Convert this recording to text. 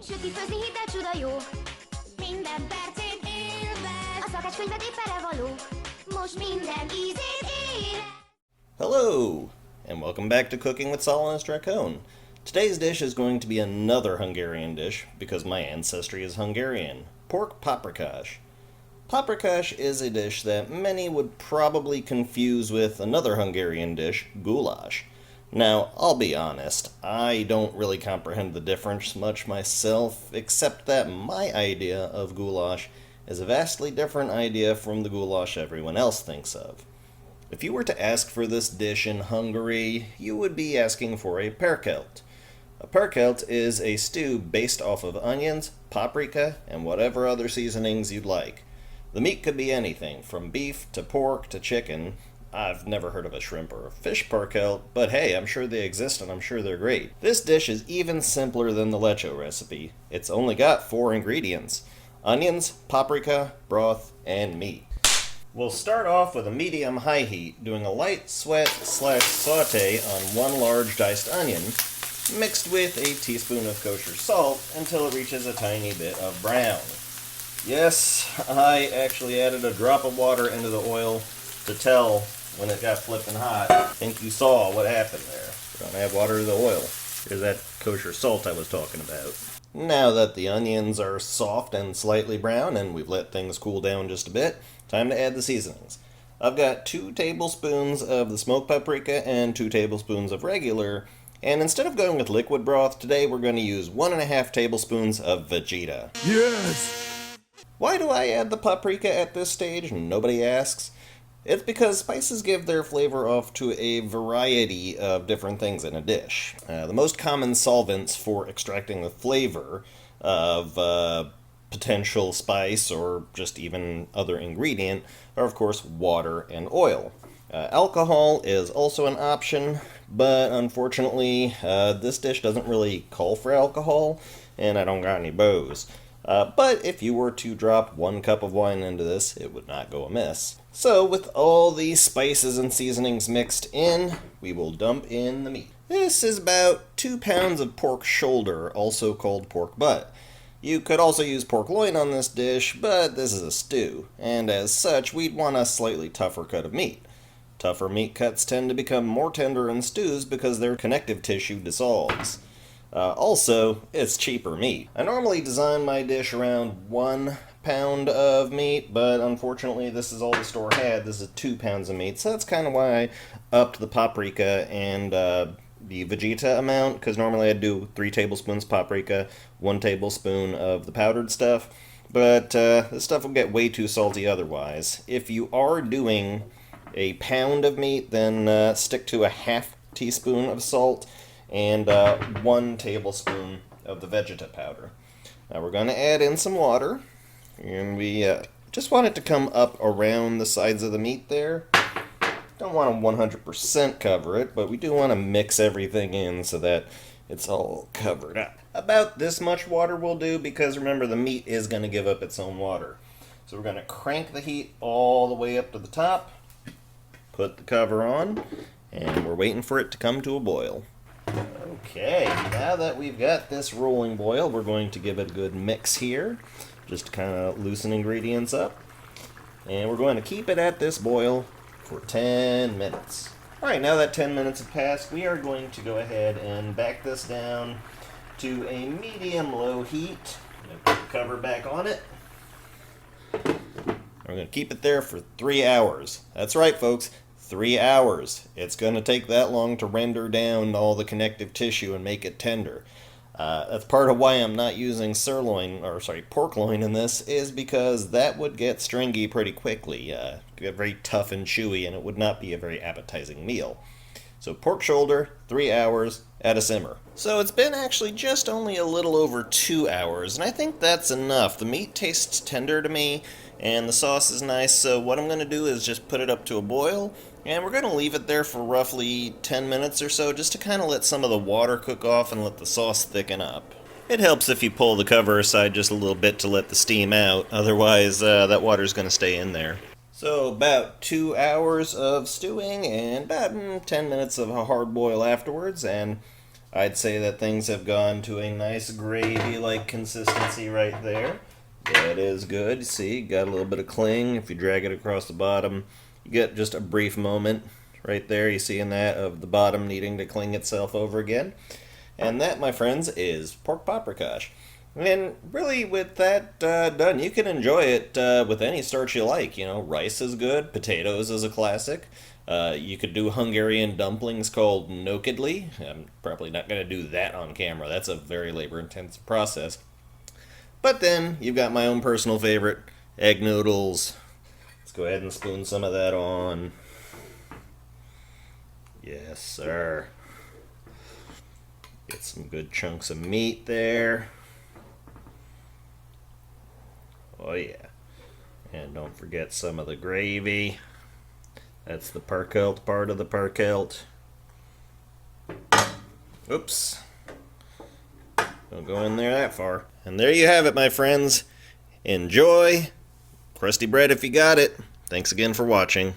Süti főzni hidd el, csuda jó. Minden percét élvez. A szakácskönyved épp való. Most minden ízét ér. Hello, and welcome back to Cooking with Solomon Stracone. Today's dish is going to be another Hungarian dish, because my ancestry is Hungarian. Pork paprikas. Paprikas is a dish that many would probably confuse with another Hungarian dish, goulash. Now, I'll be honest, I don't really comprehend the difference much myself, except that my idea of goulash is a vastly different idea from the goulash everyone else thinks of. If you were to ask for this dish in Hungary, you would be asking for a perkelt. A perkelt is a stew based off of onions, paprika, and whatever other seasonings you'd like. The meat could be anything, from beef to pork to chicken. I've never heard of a shrimp or a fish perkelt, but hey, I'm sure they exist and I'm sure they're great. This dish is even simpler than the lecho recipe. It's only got 4 ingredients: onions, paprika, broth, and meat. We'll start off with a medium-high heat, doing a light sweat/saute on 1 large diced onion, mixed with a teaspoon of kosher salt until it reaches a tiny bit of brown. Yes, I actually added a drop of water into the oil to tell when it got flipping hot. I think you saw what happened there. We're gonna add water to the oil. Here's that kosher salt I was talking about. Now that the onions are soft and slightly brown and we've let things cool down just a bit, time to add the seasonings. I've got 2 tablespoons of the smoked paprika and 2 tablespoons of regular, and instead of going with liquid broth, today we're going to use 1.5 tablespoons of Vegeta. Yes! Why do I add the paprika at this stage? Nobody asks. It's because spices give their flavor off to a variety of different things in a dish. The most common solvents for extracting the flavor of potential spice or just even other ingredient are, of course, water and oil. Alcohol is also an option, but unfortunately, this dish doesn't really call for alcohol, and I don't got any bows. But if you were to drop 1 cup of wine into this, it would not go amiss. So, with all these spices and seasonings mixed in, we will dump in the meat. This is about 2 pounds of pork shoulder, also called pork butt. You could also use pork loin on this dish, but this is a stew, and as such, we'd want a slightly tougher cut of meat. Tougher meat cuts tend to become more tender in stews because their connective tissue dissolves. Also, it's cheaper meat. I normally design my dish around 1 pound of meat, but unfortunately this is all the store had. This is 2 pounds of meat, so that's kind of why I upped the paprika and the Vegeta amount, because normally I'd do 3 tablespoons paprika, 1 tablespoon of the powdered stuff, but this stuff will get way too salty otherwise. If you are doing a pound of meat, then stick to a half teaspoon of salt and 1 tablespoon of the Vegeta powder. Now we're going to add in some water, and we just want it to come up around the sides of the meat there. Don't want to 100% cover it, but we do want to mix everything in so that it's all covered up. About this much water will do, because remember, the meat is going to give up its own water. So we're going to crank the heat all the way up to the top, put the cover on, and we're waiting for it to come to a boil. Okay, now that we've got this rolling boil, we're going to give it a good mix here, just to kind of loosen ingredients up. And we're going to keep it at this boil for 10 minutes. Alright, now that 10 minutes have passed, we are going to go ahead and back this down to a medium-low heat. Put the cover back on it. We're going to keep it there for 3 hours. That's right, folks. 3 hours. It's going to take that long to render down all the connective tissue and make it tender. That's part of why I'm not using pork loin in this, is because that would get stringy pretty quickly. Get very tough and chewy, and it would not be a very appetizing meal. So pork shoulder, 3 hours at a simmer. So it's been actually just only a little over 2 hours, and I think that's enough. The meat tastes tender to me, and the sauce is nice, so what I'm going to do is just put it up to a boil, and we're going to leave it there for roughly 10 minutes or so, just to kind of let some of the water cook off and let the sauce thicken up. It helps if you pull the cover aside just a little bit to let the steam out, otherwise that water's going to stay in there. So about 2 hours of stewing and about 10 minutes of a hard boil afterwards, and I'd say that things have gone to a nice gravy-like consistency right there. That is good. See, got a little bit of cling. If you drag it across the bottom, you get just a brief moment right there. You seeing that of the bottom needing to cling itself over again. And that, my friends, is pork paprikash. And really, with that done, you can enjoy it with any starch you like. You know, rice is good, potatoes is a classic. You could do Hungarian dumplings called nokedli. I'm probably not going to do that on camera. That's a very labor-intensive process. But then, you've got my own personal favorite, egg noodles. Let's go ahead and spoon some of that on. Yes, sir. Get some good chunks of meat there. Oh yeah. And don't forget some of the gravy. That's the parkelt part of the parkelt. Oops. Don't go in there that far. And there you have it, my friends. Enjoy. Crusty bread if you got it. Thanks again for watching.